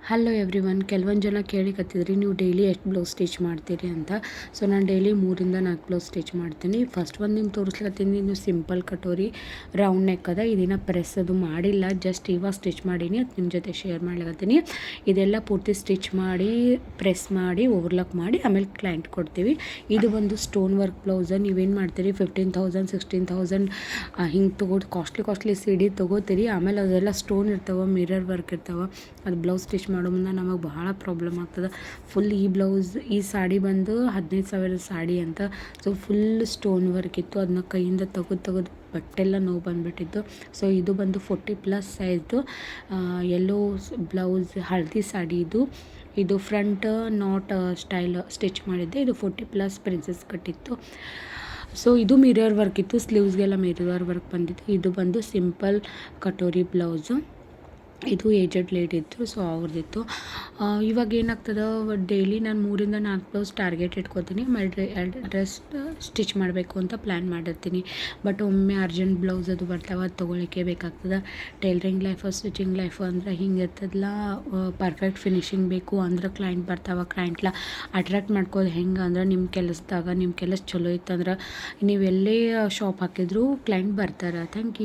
Hello every one. ಕೆಲವೊಂದು ಜನ ಕೇಳಿಕತ್ತಿದ್ರಿ ನೀವು ಡೈಲಿ ಎಷ್ಟು ಬ್ಲೌಸ್ ಸ್ಟಿಚ್ ಮಾಡ್ತೀರಿ ಅಂತ. ಸೊ ನಾನು ಡೈಲಿ 3-4 ಬ್ಲೌಸ್ ಸ್ಟಿಚ್ ಮಾಡ್ತೀನಿ. ಫಸ್ಟ್ ಒಂದು ನಿಮ್ಗೆ ತೋರಿಸ್ಲಿಕತ್ತೀನಿ, ಇದು ಸಿಂಪಲ್ ಕಟೋರಿ ರೌಂಡ್ ನೆಕ್ ಅದ. ಇದನ್ನು ಪ್ರೆಸ್ ಅದು ಮಾಡಿಲ್ಲ, ಜಸ್ಟ್ ಇವಾಗ ಸ್ಟಿಚ್ ಮಾಡೀನಿ, ಅದು ನಿಮ್ಮ ಜೊತೆ ಶೇರ್ ಮಾಡ್ಲಿಕತ್ತೀನಿ. ಇದೆಲ್ಲ ಪೂರ್ತಿ ಸ್ಟಿಚ್ ಮಾಡಿ ಪ್ರೆಸ್ ಮಾಡಿ ಓವರ್ಲಾಕ್ ಮಾಡಿ ಆಮೇಲೆ ಕ್ಲೈಂಟ್ ಕೊಡ್ತೀವಿ. ಇದು ಒಂದು ಸ್ಟೋನ್ ವರ್ಕ್ ಬ್ಲೌಸ್. ನೀವೇನು ಮಾಡ್ತೀರಿ 15,000 16,000 ಹಿಂಗೆ ತೊಗೊಡು ಕಾಸ್ಟ್ಲಿ ಸಿಡಿ ತೊಗೋತೀರಿ. ಆಮೇಲೆ ಅದೆಲ್ಲ ಸ್ಟೋನ್ ಇರ್ತಾವೆ, ಮಿರರ್ ವರ್ಕ್ ಇರ್ತಾವೆ. ಅದು ಬ್ಲೌಸ್ ಸ್ಟಿಚ್ ಮಾಡೋ ಮುಂದೆ ನಮಗೆ ಬಹಳ ಪ್ರಾಬ್ಲಮ್ ಆಗ್ತದೆ. ಫುಲ್ ಈ ಸಾಡಿ ಬಂದು 15,000 ಸಾಡಿ ಅಂತ. ಸೊ ಫುಲ್ ಸ್ಟೋನ್ ವರ್ಕ್ ಇತ್ತು, ಅದನ್ನ ಕೈಯಿಂದ ತೆಗೆದು ಬಟ್ಟೆಲ್ಲ ನೋವು ಬಂದುಬಿಟ್ಟಿತ್ತು. ಸೊ ಇದು ಬಂದು 40+ ಸೈಜ್ದು ಯೆಲ್ಲೋ ಬ್ಲೌಸ್, ಹಳದಿ ಸಾಡಿ. ಇದು ಫ್ರಂಟ್ ನಾಟ್ ಸ್ಟೈಲ್ ಸ್ಟಿಚ್ ಮಾಡಿದ್ದೆ. ಇದು 40+ ಪ್ರಿನ್ಸಸ್ ಕಟ್ಟಿತ್ತು. ಸೊ ಇದು ಮಿರರ್ ವರ್ಕ್ ಇತ್ತು, ಸ್ಲೀವ್ಸ್ಗೆಲ್ಲ ಮಿರರ್ ವರ್ಕ್ ಬಂದಿತ್ತು. ಇದು ಬಂದು ಸಿಂಪಲ್ ಕಟೋರಿ ಬ್ಲೌಸು. ಇದು ಏಜೆಡ್ ಲೇಡಿ ಇತ್ತು, ಸೊ ಅವ್ರದ್ದಿತ್ತು. ಇವಾಗ ಏನಾಗ್ತದೆ, ಡೈಲಿ ನಾನು 3-4 ಬ್ಲೌಸ್ ಟಾರ್ಗೆಟ್ ಇಟ್ಕೊತೀನಿ. ಆಮೇಲೆ ಡ್ರೆಸ್ ಸ್ಟಿಚ್ ಮಾಡಬೇಕು ಅಂತ ಪ್ಲ್ಯಾನ್ ಮಾಡಿರ್ತೀನಿ. ಬಟ್ ಒಮ್ಮೆ ಅರ್ಜೆಂಟ್ ಬ್ಲೌಸ್ ಅದು ಬರ್ತಾವೆ, ಅದು ತೊಗೊಳಿಕ್ಕೆ ಬೇಕಾಗ್ತದೆ. ಟೈಲರಿಂಗ್ ಲೈಫು ಸ್ಟಿಚಿಂಗ್ ಲೈಫು ಅಂದ್ರೆ ಹಿಂಗೆ ಇರ್ತದಲ್ಲ, ಪರ್ಫೆಕ್ಟ್ ಫಿನಿಶಿಂಗ್ ಬೇಕು ಅಂದ್ರೆ ಕ್ಲೈಂಟ್ ಬರ್ತಾವೆ. ಕ್ಲೈಂಟ್ಲ ಅಟ್ರಾಕ್ಟ್ ಮಾಡ್ಕೋದು ಹೆಂಗೆ ಅಂದ್ರೆ, ನಿಮ್ಮ ಕೆಲಸ ಚಲೋ ಇತ್ತಂದ್ರೆ ನೀವೆಲ್ಲೇ ಶಾಪ್ ಹಾಕಿದ್ರು ಕ್ಲೈಂಟ್ ಬರ್ತಾರೆ. Thank you.